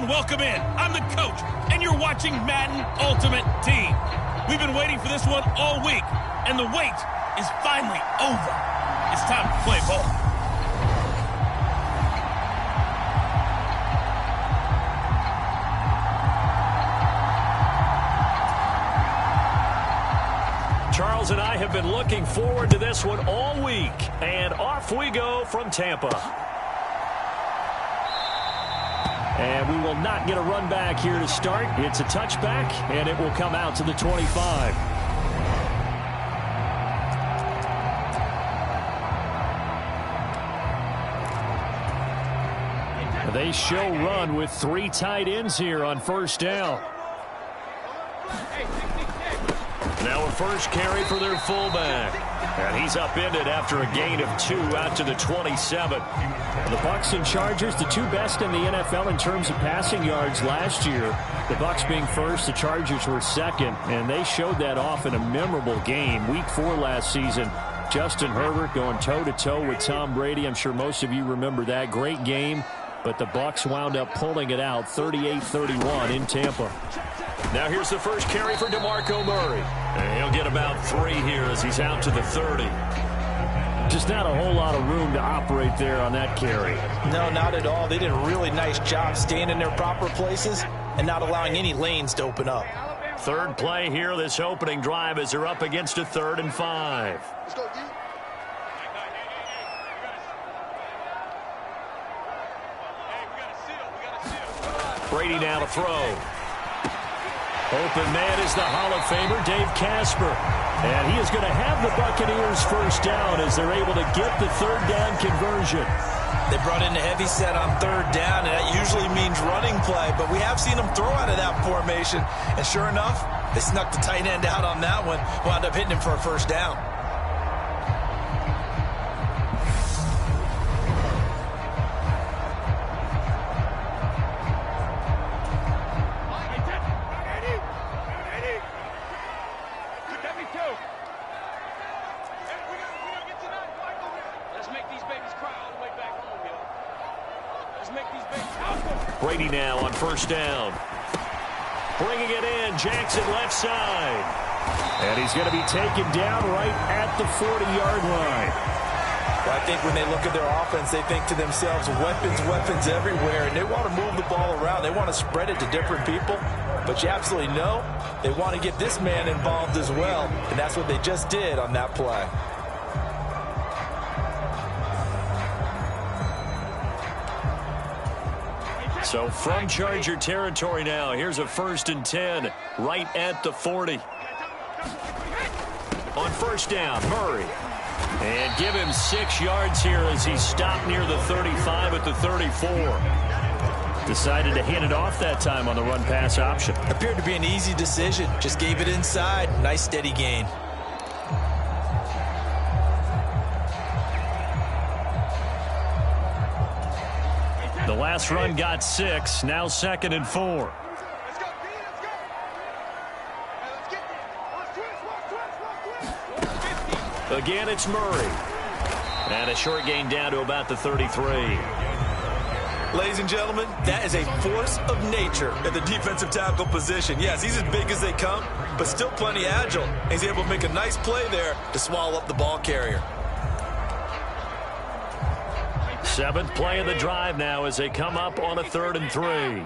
everyone, welcome in. I'm the coach, and you're watching Madden Ultimate Team. We've been waiting for this one all week, and the wait is finally over. It's time to play ball. Charles and I have been looking forward to this one all week, and off we go from Tampa. And we will not get a run back here to start. It's a touchback, and it will come out to the 25. They show run with 3 tight ends here on first down. Now a first carry for their fullback. And he's upended after a gain of 2 out to the 27. The Bucs and Chargers, the 2 best in the NFL in terms of passing yards last year. The Bucs being first, the Chargers were second, and they showed that off in a memorable game. Week 4 last season, Justin Herbert going toe-to-toe with Tom Brady. I'm sure most of you remember that. Great game, but the Bucs wound up pulling it out 38-31 in Tampa. Now here's the first carry for DeMarco Murray. And he'll get about 3 here as he's out to the 30. Just not a whole lot of room to operate there on that carry. No, not at all. They did a really nice job staying in their proper places and not allowing any lanes to open up. Third play here, this opening drive, as they're up against a 3rd and 5. Let's go, D. Brady now to throw. Open man is the Hall of Famer, Dave Casper. And he is going to have the Buccaneers first down as they're able to get the 3rd down conversion. They brought in the heavy set on 3rd down, and that usually means running play. But we have seen them throw out of that formation. And sure enough, they snuck the tight end out on that one. Wound up hitting him for a first down. Brady now on first down. Bringing it in, Jackson left side. And he's going to be taken down right at the 40-yard line. Well, I think when they look at their offense, they think to themselves, weapons everywhere, and they want to move the ball around. They want to spread it to different people. But you absolutely know they want to get this man involved as well, and that's what they just did on that play. So from Charger territory now, here's a 1st and 10 right at the 40. On first down, Murray. And give him 6 yards here as he stopped near the 35 at the 34. Decided to hand it off that time on the run-pass option. Appeared to be an easy decision. Just gave it inside. Nice steady gain. The last run got 6, now 2nd and 4. Again, it's Murray. And a short gain down to about the 33. Ladies and gentlemen, that is a force of nature at the defensive tackle position. Yes, he's as big as they come, but still plenty agile. He's able to make a nice play there to swallow up the ball carrier. 7th play of the drive now as they come up on a 3rd and 3.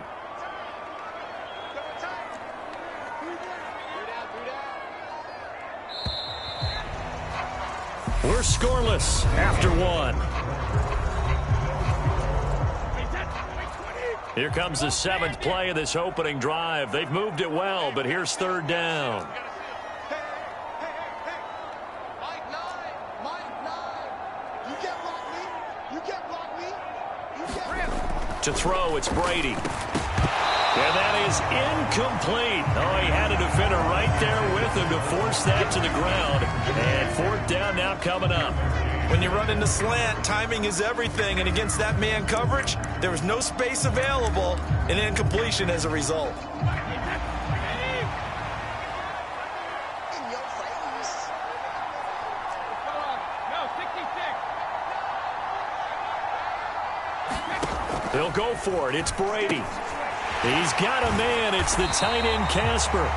We're scoreless after 1. Here comes the 7th play of this opening drive. They've moved it well, but here's 3rd down. To throw, it's Brady. And that is incomplete. Oh, he had a defender right there with him to force that to the ground. And 4th down now coming up. When you run in the slant, timing is everything. And against that man coverage, there was no space available, and incompletion as a result. They'll go for it. It's Brady. He's got a man. It's the tight end, Casper.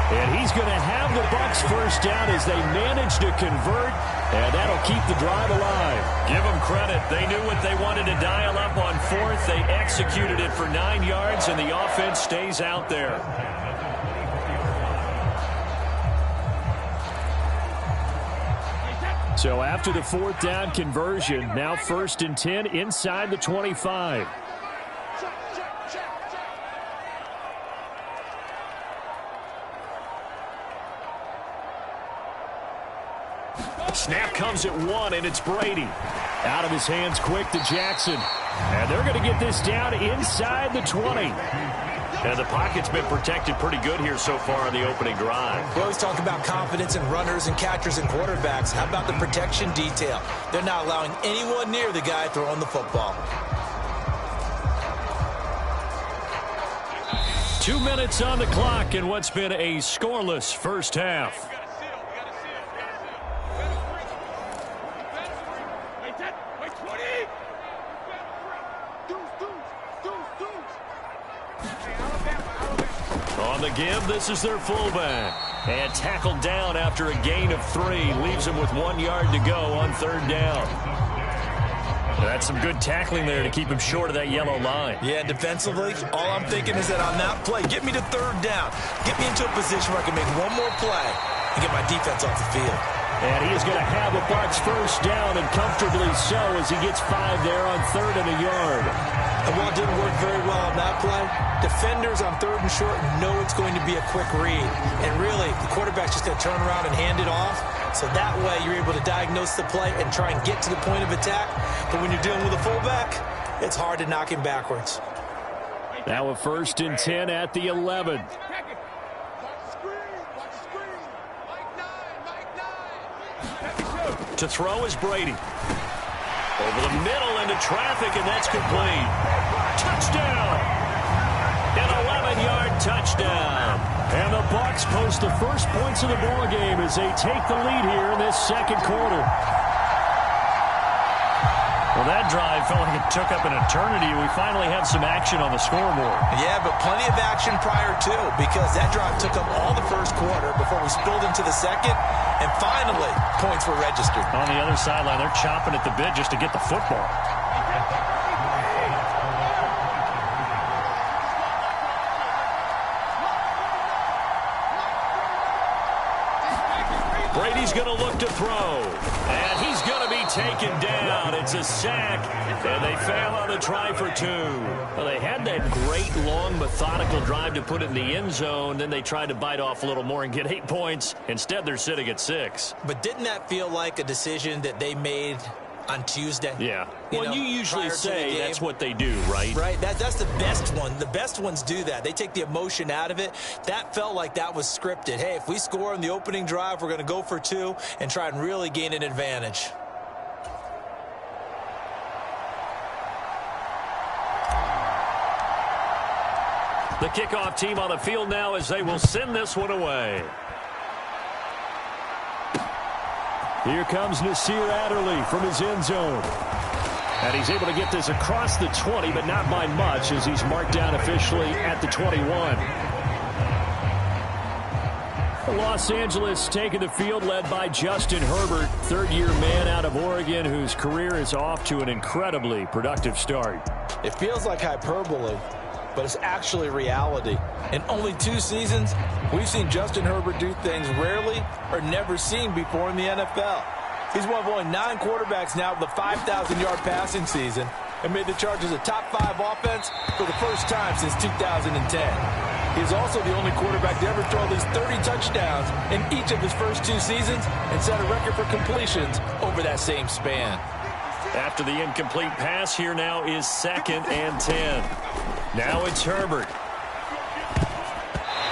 And he's going to have the Bucs first down as they manage to convert, and that'll keep the drive alive. Give them credit. They knew what they wanted to dial up on fourth. They executed it for 9 yards, and the offense stays out there. So after the fourth down conversion, now 1st and 10 inside the 25. Snap comes at 1, and it's Brady. Out of his hands quick to Jackson. And they're going to get this down inside the 20. And the pocket's been protected pretty good here so far on the opening drive. We always talk about confidence in runners and catchers and quarterbacks. How about the protection detail? They're not allowing anyone near the guy throwing the football. 2 minutes on the clock in what's been a scoreless first half. On the give, this is their fullback. And tackled down after a gain of 3. Leaves him with 1 yard to go on 3rd down. That's some good tackling there to keep him short of that yellow line. Yeah, defensively, all I'm thinking is that on that play, get me to 3rd down. Get me into a position where I can make one more play and get my defense off the field. And he is going to have the Bucs first down, and comfortably so, as he gets 5 there on 3rd and a yard. And while it didn't work very well on that play, defenders on 3rd and short know it's going to be a quick read. And really, the quarterback's just going to turn around and hand it off. So that way, you're able to diagnose the play and try and get to the point of attack. But when you're dealing with a fullback, it's hard to knock him backwards. Now a 1st and 10 at the 11. To throw is Brady. Over the middle into traffic, and that's complete. Touchdown! An 11-yard touchdown. And the Bucs post the first points of the ball game as they take the lead here in this 2nd quarter. Well, that drive felt like it took up an eternity. We finally have some action on the scoreboard. Yeah, but plenty of action prior to, because that drive took up all the 1st quarter before we spilled into the 2nd, and finally, points were registered. On the other sideline, they're chopping at the bit just to get the football. Brady's going to look to throw, and he's going to be taken down. It's a sack, and they fail on the try for 2. Well, they had that great, long, methodical drive to put it in the end zone. Then they tried to bite off a little more and get 8 points. Instead, they're sitting at 6. But didn't that feel like a decision that they made on Tuesday? Yeah. Well, you usually say that's what they do, right? Right. That's the best one. The best ones do that. They take the emotion out of it. That felt like that was scripted. Hey, if we score on the opening drive, we're going to go for 2 and try and really gain an advantage. The kickoff team on the field now as they will send this one away. Here comes Nasir Adderley from his end zone. And he's able to get this across the 20, but not by much, as he's marked down officially at the 21. Los Angeles taking the field, led by Justin Herbert, 3rd-year man out of Oregon, whose career is off to an incredibly productive start. It feels like hyperbole, but it's actually reality. In only 2 seasons, we've seen Justin Herbert do things rarely or never seen before in the NFL. He's one of only 9 quarterbacks now with a 5,000-yard passing season and made the Chargers a top 5 offense for the first time since 2010. He's also the only quarterback to ever throw at least 30 touchdowns in each of his first 2 seasons and set a record for completions over that same span. After the incomplete pass, here now is 2nd and 10. Now it's Herbert.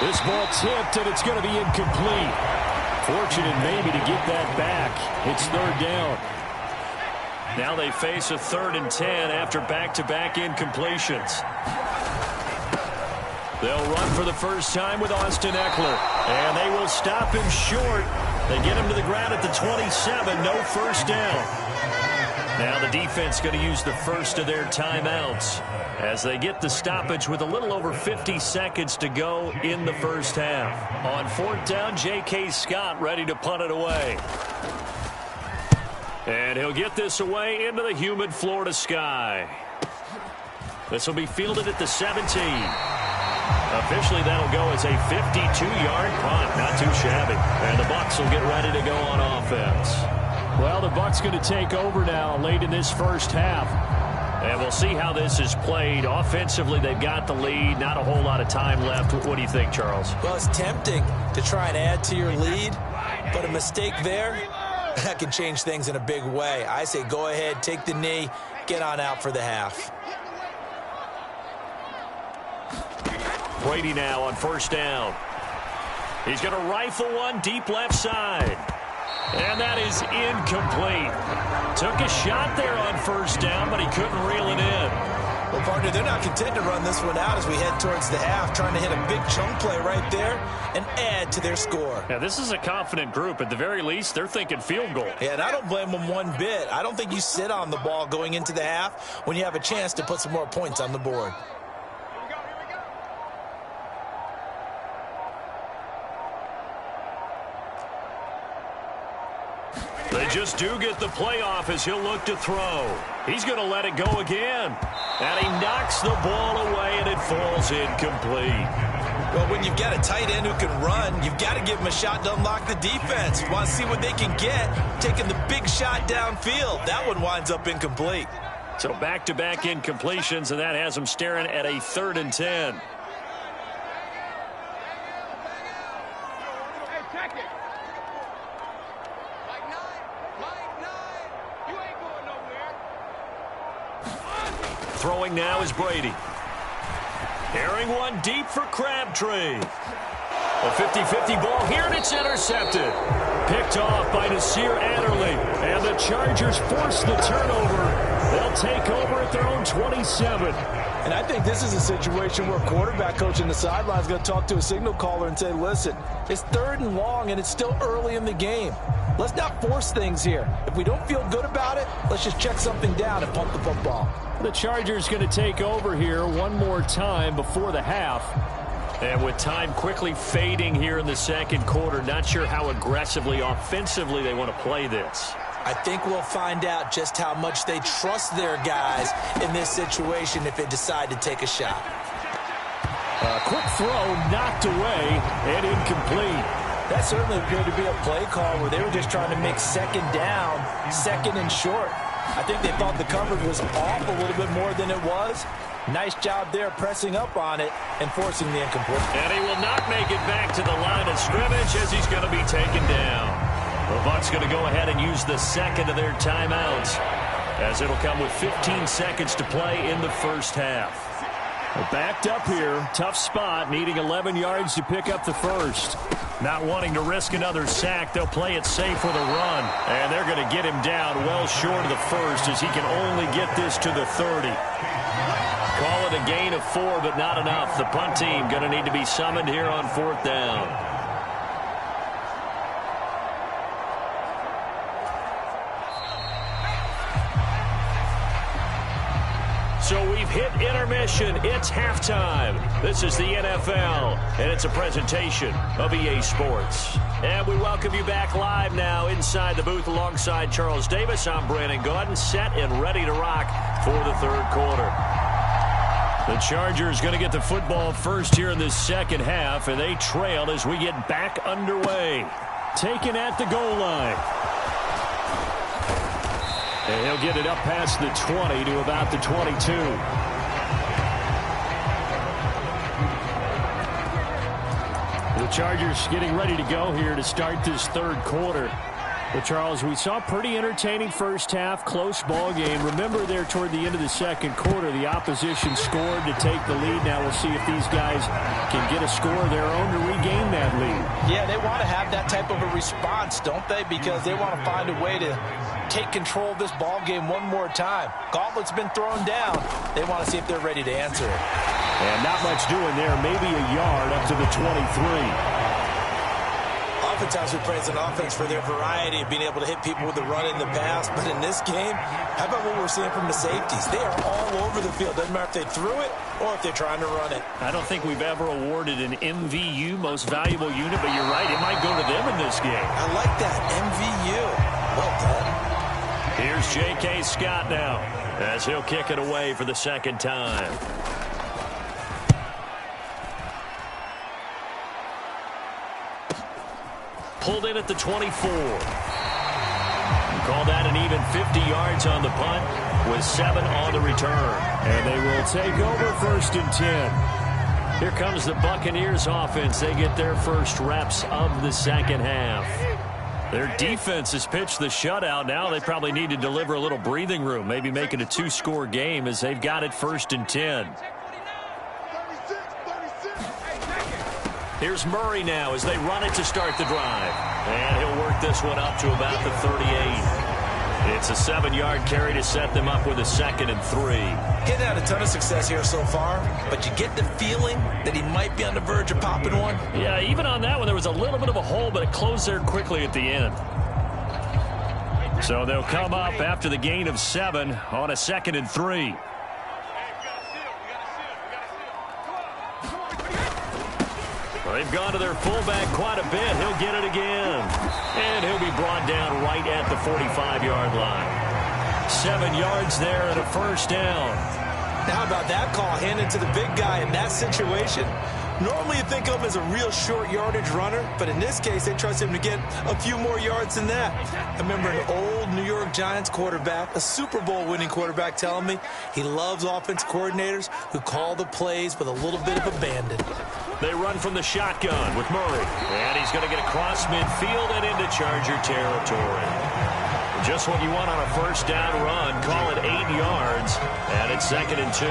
This ball tipped, and it's going to be incomplete. Fortunate maybe to get that back. It's 3rd down. Now they face a 3rd and 10 after back-to-back incompletions. They'll run for the first time with Austin Eckler. And they will stop him short. They get him to the ground at the 27. No first down. Now the defense going to use the first of their timeouts as they get the stoppage with a little over 50 seconds to go in the first half. On fourth down, J.K. Scott ready to punt it away. And he'll get this away into the humid Florida sky. This will be fielded at the 17. Officially, that'll go as a 52-yard punt. Not too shabby. And the Bucs will get ready to go on offense. Well, the Bucs going to take over now late in this first half. And we'll see how this is played. Offensively, they've got the lead. Not a whole lot of time left. What do you think, Charles? Well, it's tempting to try and add to your lead, but a mistake there, that can change things in a big way. I say go ahead, take the knee, get on out for the half. Brady now on first down. He's going to rifle one deep left side. And that is incomplete. Took a shot there on first down, but he couldn't reel it in. Well, partner, they're not content to run this one out as we head towards the half, trying to hit a big chunk play right there and add to their score. Yeah, this is a confident group. At the very least, they're thinking field goal. Yeah, and I don't blame them one bit. I don't think you sit on the ball going into the half when you have a chance to put some more points on the board. They just do get the playoff as he'll look to throw. He's going to let it go again. And he knocks the ball away, and it falls incomplete. Well, when you've got a tight end who can run, you've got to give him a shot to unlock the defense. You want to see what they can get, taking the big shot downfield. That one winds up incomplete. So back-to-back incompletions, and that has him staring at a 3rd and 10. Throwing now is Brady. Airing one deep for Crabtree. A 50-50 ball here, and it's intercepted. Picked off by Nasir Adderley. And the Chargers force the turnover. They'll take over at their own 27. And I think this is a situation where a quarterback coach in the sideline is going to talk to a signal caller and say, listen, it's 3rd and long, and it's still early in the game. Let's not force things here. If we don't feel good about it, let's just check something down and pump the football. The Chargers going to take over here one more time before the half. And with time quickly fading here in the second quarter, not sure how aggressively, offensively they want to play this. I think we'll find out just how much they trust their guys in this situation if they decide to take a shot. A quick throw knocked away and incomplete. That certainly appeared to be a play call where they were just trying to make second down, 2nd and short. I think they thought the coverage was off a little bit more than it was. Nice job there pressing up on it and forcing the incomplete. And he will not make it back to the line of scrimmage as he's going to be taken down. The Bucs going to go ahead and use the 2nd of their timeouts as it'll come with 15 seconds to play in the first half. Backed up here, tough spot, needing 11 yards to pick up the first. Not wanting to risk another sack, they'll play it safe with a run. And they're going to get him down well short of the first as he can only get this to the 30. Call it a gain of 4, but not enough. The punt team going to need to be summoned here on 4th down. So we've hit intermission. It's halftime. This is the NFL, and it's a presentation of EA Sports. And we welcome you back live now inside the booth alongside Charles Davis. I'm Brandon Gaudin, set and ready to rock for the 3rd quarter. The Chargers going to get the football first here in this second half, and they trail as we get back underway. Taken at the goal line. And he'll get it up past the 20 to about the 22. The Chargers getting ready to go here to start this 3rd quarter. Well, Charles, we saw a pretty entertaining first half, close ball game. Remember there toward the end of the second quarter, the opposition scored to take the lead. Now we'll see if these guys can get a score of their own to regain that lead. Yeah, they want to have that type of a response, don't they? Because they want to find a way to take control of this ball game one more time. Gauntlet's been thrown down. They want to see if they're ready to answer it. And not much doing there, maybe a yard up to the 23. Oftentimes we praise an offense for their variety of being able to hit people with the run in the pass. But in this game, how about what we're seeing from the safeties? They are all over the field. Doesn't matter if they threw it or if they're trying to run it. I don't think we've ever awarded an MVU, most valuable unit, but you're right. It might go to them in this game. I like that. MVU. Well done. Here's J.K. Scott now as he'll kick it away for the second time. Pulled in at the 24. Call that an even 50 yards on the punt with 7 on the return. And they will take over 1st and 10. Here comes the Buccaneers offense. They get their first reps of the second half. Their defense has pitched the shutout. Now they probably need to deliver a little breathing room, maybe make it a 2-score game as they've got it 1st and 10. Here's Murray now as they run it to start the drive. And he'll work this one up to about the 38. It's a 7-yard carry to set them up with a 2nd and 3. Getting out a ton of success here so far, but you get the feeling that he might be on the verge of popping one. Yeah, even on that one, there was a little bit of a hole, but it closed there quickly at the end. So they'll come up after the gain of 7 on a 2nd and 3. They've gone to their fullback quite a bit. He'll get it again. And he'll be brought down right at the 45-yard line. 7 yards there and a 1st down. Now, how about that call handed to the big guy in that situation? Normally you think of him as a real short yardage runner, but in this case they trust him to get a few more yards than that. I remember an old New York Giants quarterback, a Super Bowl winning quarterback, telling me he loves offense coordinators who call the plays with a little bit of abandon. They run from the shotgun with Murray. And he's going to get across midfield and into Charger territory. Just what you want on a 1st down run. Call it 8 yards. And it's 2nd and 2.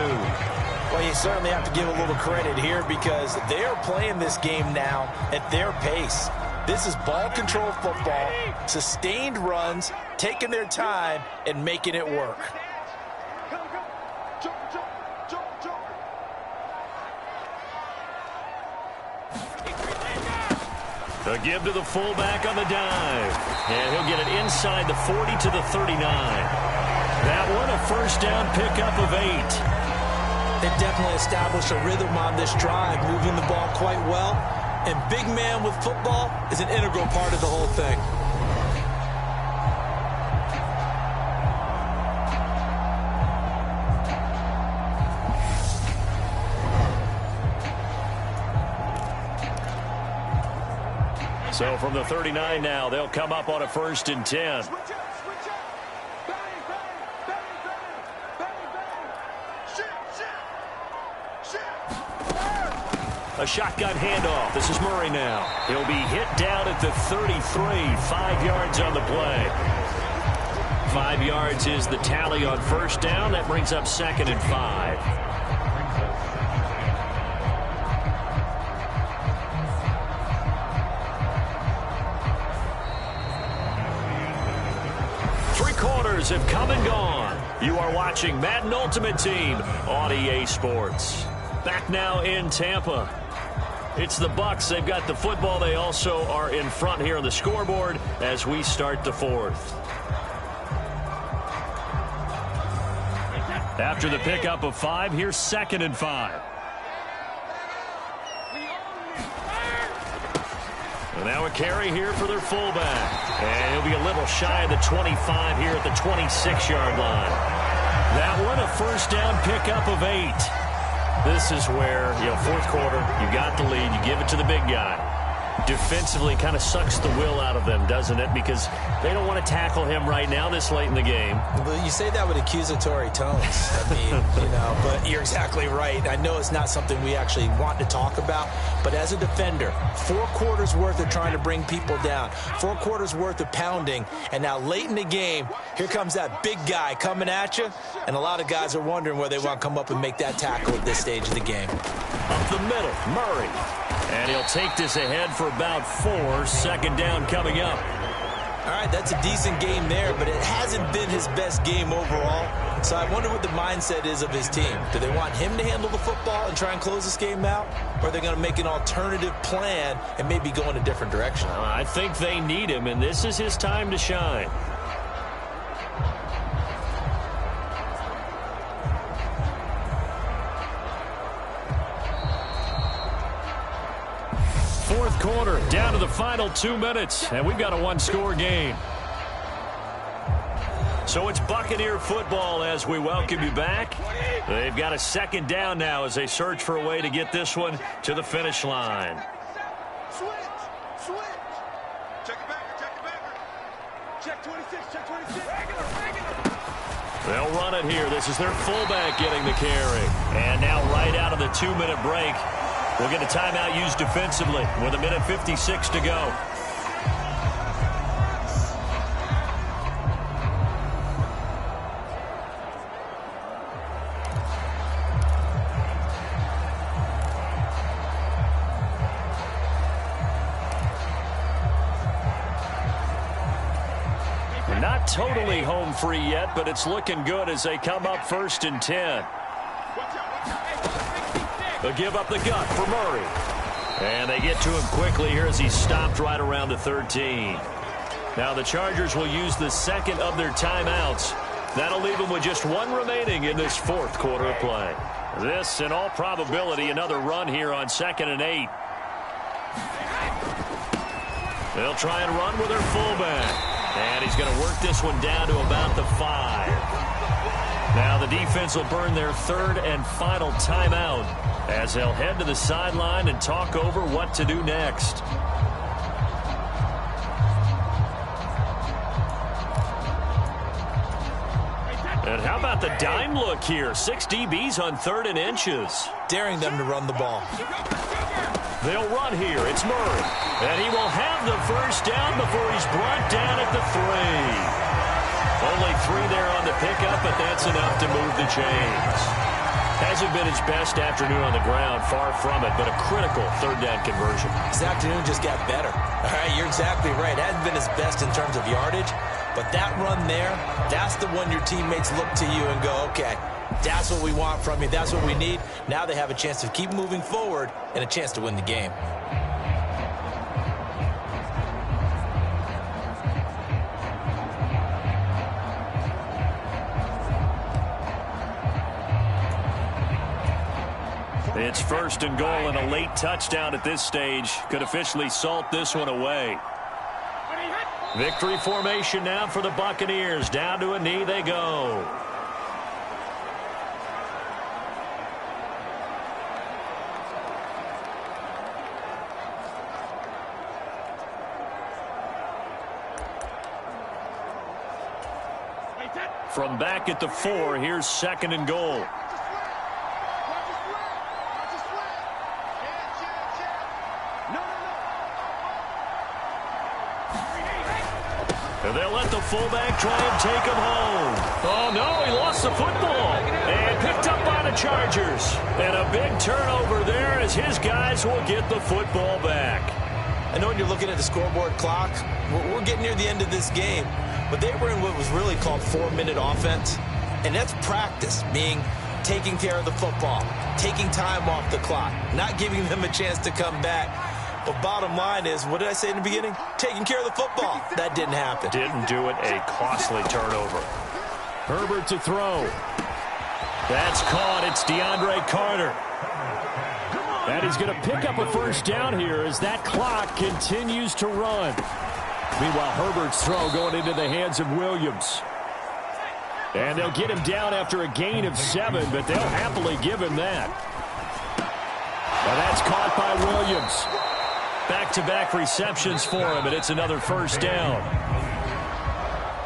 Well, you certainly have to give a little credit here because they're playing this game now at their pace. This is ball control football, sustained runs, taking their time, and making it work. A give to the fullback on the dive. And he'll get it inside the 40 to the 39. That one a 1st down pickup of 8. They've definitely established a rhythm on this drive, moving the ball quite well. And big man with football is an integral part of the whole thing. So from the 39 now, they'll come up on a 1st and 10. A shotgun handoff. This is Murray now. He'll be hit down at the 33. 5 yards on the play. 5 yards is the tally on 1st down. That brings up 2nd and 5. Three-quarters have come and gone. You are watching Madden Ultimate Team on EA Sports. Back now in Tampa. It's the Bucs. They've got the football. They also are in front here on the scoreboard as we start the 4th. After the pickup of 5, here's 2nd and 5. And now a carry here for their fullback. And he'll be a little shy of the 25 here at the 26-yard line. That one a 1st down pickup of 8. This is where, 4th quarter, you got the lead, you give it to the big guy. Defensively kind of sucks the will out of them, doesn't it? Because they don't want to tackle him right now this late in the game. Well, you say that with accusatory tones. I mean, but you're exactly right. I know it's not something we actually want to talk about, but as a defender, 4 quarters worth of trying to bring people down, 4 quarters worth of pounding, and now late in the game, here comes that big guy coming at you, and a lot of guys are wondering where they want to come up and make that tackle at this stage of the game. Up the middle, Murray. And he'll take this ahead for about 4. 2nd down coming up. All right, that's a decent game there, but it hasn't been his best game overall. So I wonder what the mindset is of his team. Do they want him to handle the football and try and close this game out? Or are they going to make an alternative plan and maybe go in a different direction? I think they need him, and this is his time to shine. Fourth quarter, down to the final 2 minutes, and we've got a one-score game. So it's Buccaneer football as we welcome you back. They've got a second down now as they search for a way to get this one to the finish line. Switch. Check it back. Check 26, check 26. Regular. They'll run it here. This is their fullback getting the carry. And now right out of the 2-minute break, we'll get a timeout used defensively with 1:56 to go. Not totally home free yet, but it's looking good as they come up 1st and 10. They'll give up the gut for Murray. And they get to him quickly here as he's stopped right around the 13. Now the Chargers will use the second of their timeouts. That'll leave them with just one remaining in this fourth quarter of play. This, in all probability, another run here on 2nd and 8. They'll try and run with their fullback. And he's going to work this one down to about the 5. Now the defense will burn their third and final timeout as they'll head to the sideline and talk over what to do next. And how about the dime look here? 6 DBs on 3rd and inches. Daring them to run the ball. They'll run here. It's Murray. And he will have the first down before he's brought down at the 3. Only 3 there on the pickup, but that's enough to move the chains. Hasn't been his best afternoon on the ground, far from it, but a critical 3rd down conversion. This afternoon just got better. All right, you're exactly right. Hasn't been his best in terms of yardage, but that run there, that's the one your teammates look to you and go, okay, that's what we want from you. That's what we need. Now they have a chance to keep moving forward and a chance to win the game. It's 1st and goal, and a late touchdown at this stage could officially salt this one away. Victory formation now for the Buccaneers. Down to a knee they go. From back at the 4, here's 2nd and goal. And they'll let the fullback try and take him home. Oh, no, he lost the football. And picked up by the Chargers. And a big turnover there as his guys will get the football back. I know when you're looking at the scoreboard clock, we're getting near the end of this game. But they were in what was really called 4-minute offense. And that's practice, meaning taking care of the football, taking time off the clock, not giving them a chance to come back. But bottom line is, what did I say in the beginning? Taking care of the football. That didn't happen. Didn't do it. A costly turnover. Herbert to throw. That's caught. It's DeAndre Carter. And he's going to pick up a first down here as that clock continues to run. Meanwhile, Herbert's throw going into the hands of Williams. And they'll get him down after a gain of 7, but they'll happily give him that. And that's caught by Williams. Back-to-back receptions for him, and it's another first down.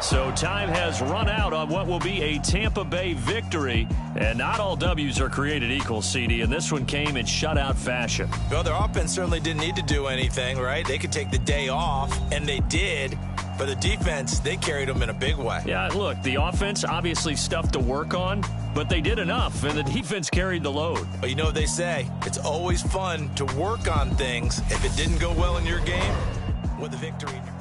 So time has run out on what will be a Tampa Bay victory. And not all W's are created equal, CD, and this one came in shutout fashion. Well, their offense certainly didn't need to do anything, right? They could take the day off, and they did. But the defense, they carried them in a big way. Yeah, look, the offense, obviously stuff to work on, but they did enough, and the defense carried the load. But you know what they say, it's always fun to work on things. If it didn't go well in your game, with a victory in your